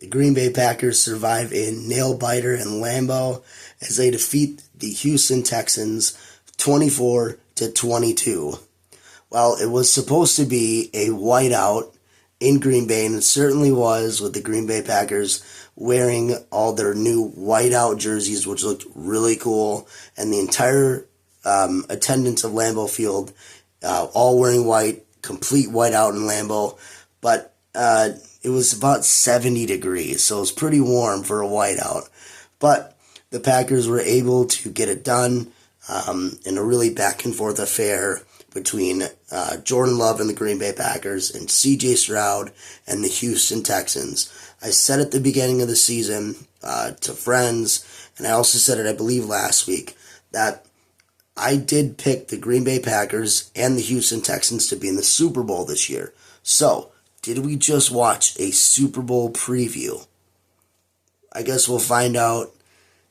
The Green Bay Packers survive a nail-biter in Lambeau as they defeat the Houston Texans 24-22. Well, it was supposed to be a whiteout in Green Bay, and it certainly was, with the Green Bay Packers wearing all their new whiteout jerseys, which looked really cool, and the entire attendance of Lambeau Field all wearing white, complete whiteout in Lambeau. But it was about 70 degrees, so it was pretty warm for a whiteout. But the Packers were able to get it done in a really back-and-forth affair between Jordan Love and the Green Bay Packers and C.J. Stroud and the Houston Texans. I said at the beginning of the season to friends, and I also said it, I believe, last week, that I did pick the Green Bay Packers and the Houston Texans to be in the Super Bowl this year. So, did we just watch a Super Bowl preview? I guess we'll find out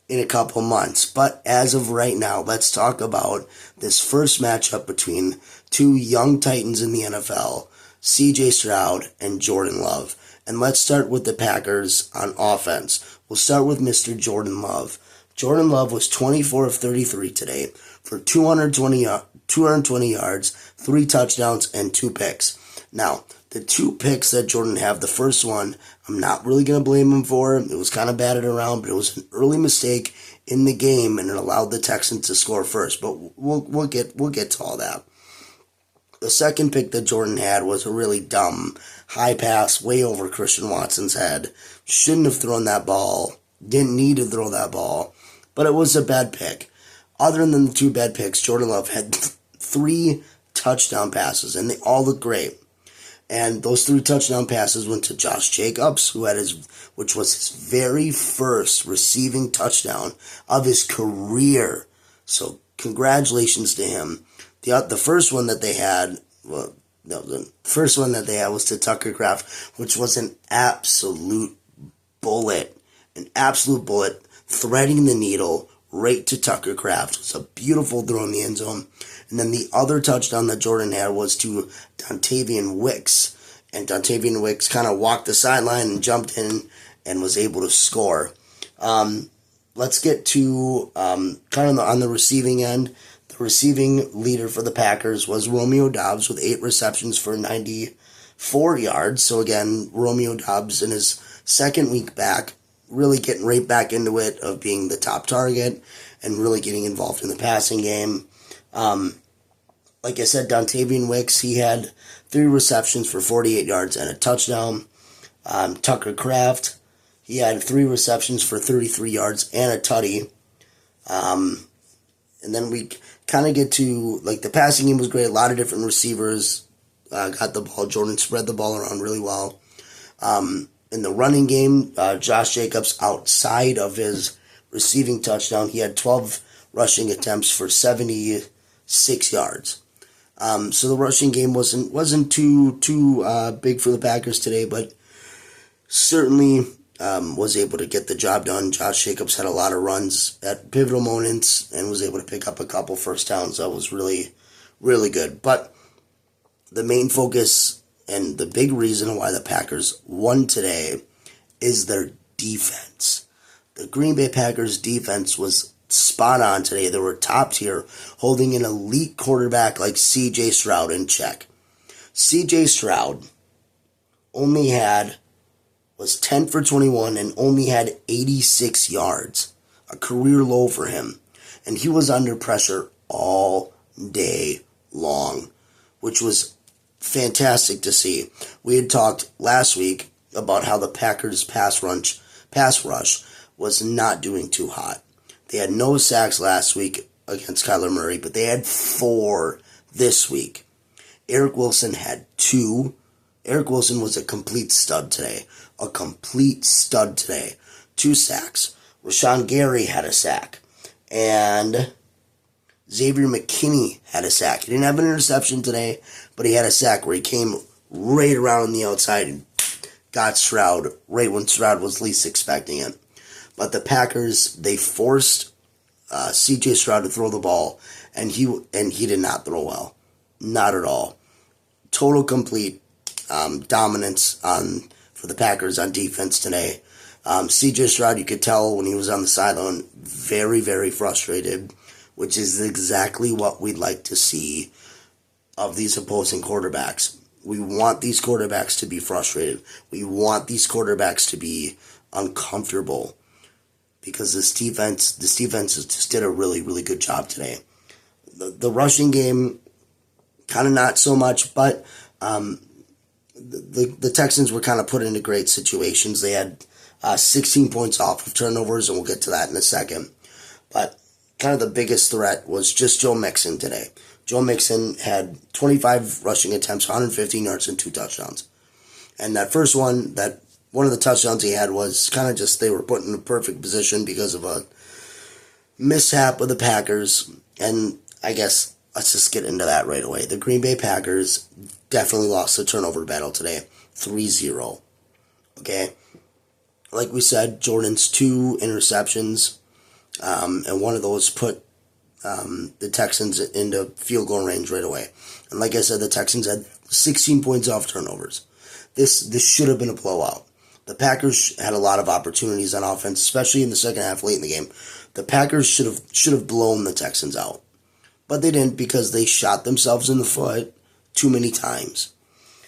in a couple months. But as of right now, let's talk about this first matchup between two young titans in the NFL, C.J. Stroud and Jordan Love. And let's start with the Packers on offense. We'll start with Mr. Jordan Love. Jordan Love was 24 of 33 today for 220 yards, 3 touchdowns, and 2 picks. Now, the 2 picks that Jordan had, the first one, I'm not really going to blame him for. It was kind of batted around, but it was an early mistake in the game, and it allowed the Texans to score first. But we'll get to all that. The second pick that Jordan had was a really dumb high pass way over Christian Watson's head. Shouldn't have thrown that ball. Didn't need to throw that ball. But it was a bad pick. Other than the 2 bad picks, Jordan Love had 3 touchdown passes, and they all looked great. And those 3 touchdown passes went to Josh Jacobs, which was his very first receiving touchdown of his career. So congratulations to him. The first one that they had, the first one that they had was to Tucker Kraft, which was an absolute bullet, threading the needle right to Tucker Kraft. It was a beautiful throw in the end zone. And then the other touchdown that Jordan had was to Dontavian Wicks. And Dontavian Wicks kind of walked the sideline and jumped in and was able to score. Let's get to kind of on the receiving end. The receiving leader for the Packers was Romeo Doubs with 8 receptions for 94 yards. So again, Romeo Doubs in his second week back, really getting right back into it of being the top target and really getting involved in the passing game. Like I said, Dontavian Wicks, he had 3 receptions for 48 yards and a touchdown. Tucker Kraft, he had 3 receptions for 33 yards and a tutty. And then we kind of get to, like, the passing game was great. A lot of different receivers got the ball. Jordan spread the ball around really well. In the running game, Josh Jacobs, outside of his receiving touchdown, he had 12 rushing attempts for 76 yards. So the rushing game wasn't too big for the Packers today, but certainly was able to get the job done. Josh Jacobs had a lot of runs at pivotal moments and was able to pick up a couple first downs. That was really, really good. But the main focus and the big reason why the Packers won today is their defense. The Green Bay Packers defense was spot on today. They were top tier, holding an elite quarterback like C.J. Stroud in check. C.J. Stroud was 10 for 21 and only had 86 yards, a career low for him. And he was under pressure all day long, which was fantastic to see. We had talked last week about how the Packers pass rush was not doing too hot. They had no sacks last week against Kyler Murray, but they had 4 this week. Eric Wilson had 2. Eric Wilson was a complete stud today. 2 sacks. Rashawn Gary had a sack. And Xavier McKinney had a sack. He didn't have an interception today, but he had a sack where he came right around the outside and got Stroud right when Stroud was least expecting it. But the Packers, they forced C.J. Stroud to throw the ball, and he did not throw well. Not at all. Total complete dominance for for the Packers on defense today. C.J. Stroud, you could tell when he was on the sideline, very, very frustrated, which is exactly what we'd like to see of these opposing quarterbacks. We want these quarterbacks to be frustrated. We want these quarterbacks to be uncomfortable because this defense just did a really, really good job today. The rushing game, kind of not so much, but the Texans were kind of put into great situations. They had 16 points off of turnovers, and we'll get to that in a second. But kind of the biggest threat was just Joe Mixon today. Joe Mixon had 25 rushing attempts, 115 yards, and 2 touchdowns. And that first one, one of the touchdowns he had was kind of just they were put in a perfect position because of a mishap with the Packers. And I guess let's just get into that right away. The Green Bay Packers definitely lost the turnover battle today, 3-0. Okay? Like we said, Jordan's 2 interceptions, and one of those put the Texans into field goal range right away. And like I said, the Texans had 16 points off turnovers. This should have been a blowout. The Packers had a lot of opportunities on offense, especially in the second half, late in the game. The Packers should have blown the Texans out. But they didn't because they shot themselves in the foot too many times.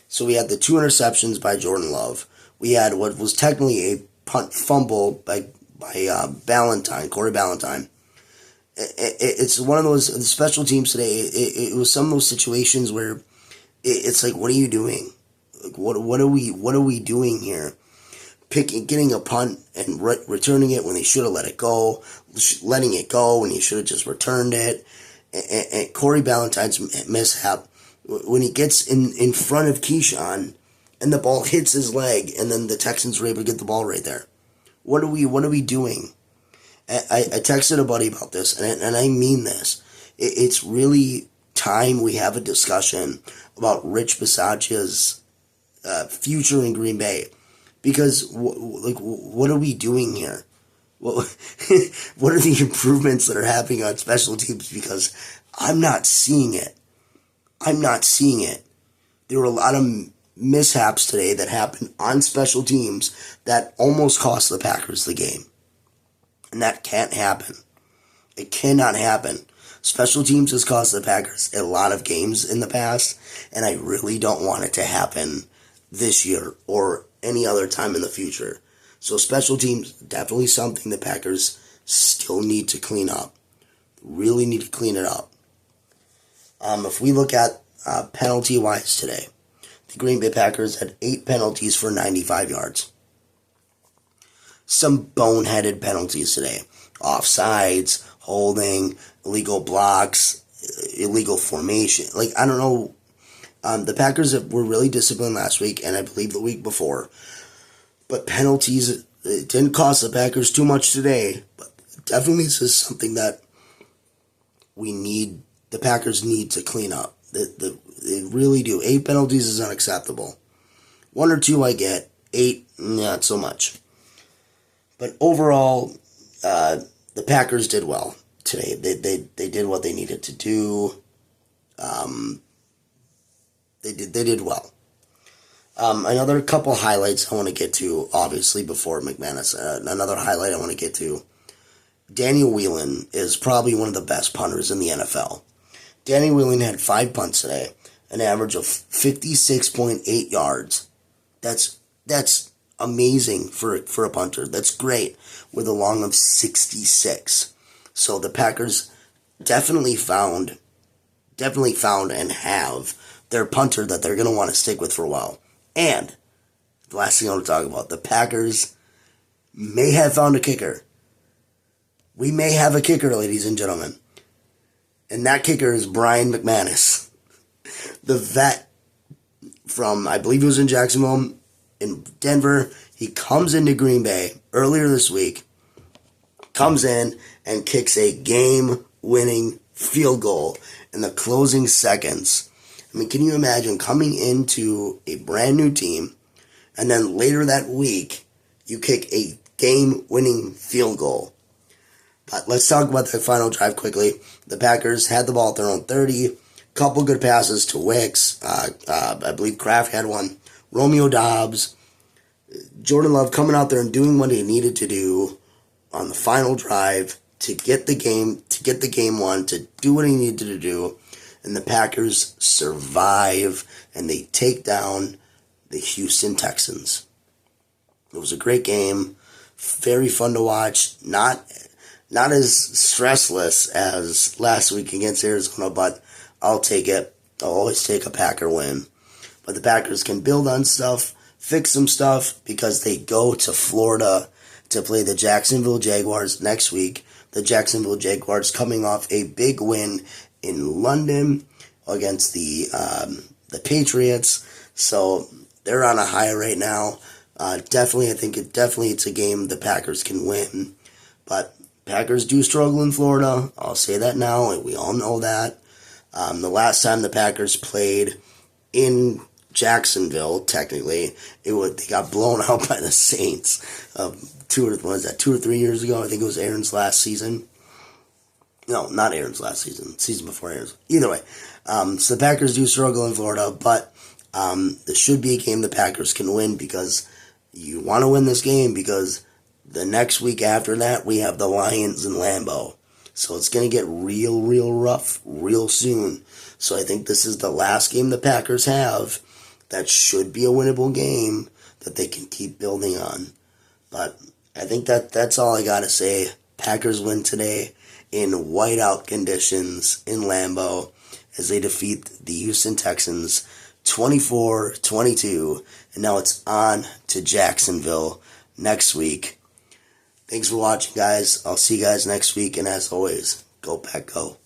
So we had the 2 interceptions by Jordan Love. We had what was technically a punt fumble by Ballantyne, Corey Ballantyne. It's one of those, the special teams today, it was some of those situations where it's like, what are you doing? Like, what are we doing here? Getting a punt and returning it when they should have let it go, letting it go when he should have just returned it. And Corey Ballantyne's mishap, when he gets in front of Keyshawn and the ball hits his leg, and then the Texans were able to get the ball right there. What are we doing? I texted a buddy about this, and I mean this. It's really time we have a discussion about Rich Bisaccia's future in Green Bay. Because, what are we doing here? What are the improvements that are happening on special teams? Because I'm not seeing it. There were a lot of mishaps today that happened on special teams that almost cost the Packers the game. And that can't happen. It cannot happen. Special teams has cost the Packers a lot of games in the past, and I really don't want it to happen this year or any other time in the future. So special teams, definitely something the Packers still need to clean up. Really need to clean it up. If we look at penalty-wise today, the Green Bay Packers had 8 penalties for 95 yards. Some boneheaded penalties today. Offsides, holding, illegal blocks, illegal formation. I don't know. The Packers were really disciplined last week, and I believe the week before. But penalties, it didn't cost the Packers too much today. But definitely this is something that the Packers need to clean up. They really do. 8 penalties is unacceptable. 1 or 2 I get. 8, not so much. But overall, the Packers did well today. They did what they needed to do. They did well. Another couple highlights I want to get to, obviously, before McManus. Another highlight I want to get to. Danny Whelan is probably one of the best punters in the NFL. Danny Whelan had 5 punts today, an average of 56.8 yards. That's amazing for a punter. That's great, with a long of 66. So the Packers definitely found and have their punter that they're going to want to stick with for a while. And the last thing I want to talk about, the Packers may have found a kicker. We may have a kicker, ladies and gentlemen. And that kicker is Brian McManus, the vet from, I believe he was in Jacksonville, in Denver. He comes into Green Bay earlier this week, comes in and kicks a game-winning field goal in the closing seconds. I mean, can you imagine coming into a brand new team, and then later that week, you kick a game-winning field goal? But let's talk about the final drive quickly. The Packers had the ball at their own 30. Couple good passes to Wicks. I believe Kraft had one. Romeo Dobbs. Jordan Love coming out there and doing what he needed to do on the final drive to get the game won, to do what he needed to do, and the Packers survive and they take down the Houston Texans. It was a great game, very fun to watch, not as stressless as last week against Arizona, but I'll take it. I'll always take a Packer win. But the Packers can build on stuff, fix some stuff, because they go to Florida to play the Jacksonville Jaguars next week. The Jacksonville Jaguars coming off a big win in London against the Patriots. So they're on a high right now. I think it's a game the Packers can win. But Packers do struggle in Florida. I'll say that now, and we all know that. The last time the Packers played in Jacksonville, technically, they got blown out by the Saints. 2 or 3 years ago? I think it was Aaron's last season. No, not Aaron's last season. Season before Aaron's. Either way. So the Packers do struggle in Florida, but this should be a game the Packers can win, because you want to win this game, because the next week after that, we have the Lions in Lambeau. So it's going to get real rough real soon. So I think this is the last game the Packers have that should be a winnable game that they can keep building on. But I think that's all I got to say. Packers win today in whiteout conditions in Lambeau as they defeat the Houston Texans 24-22. And now it's on to Jacksonville next week. Thanks for watching, guys. I'll see you guys next week. And as always, go Pack Go.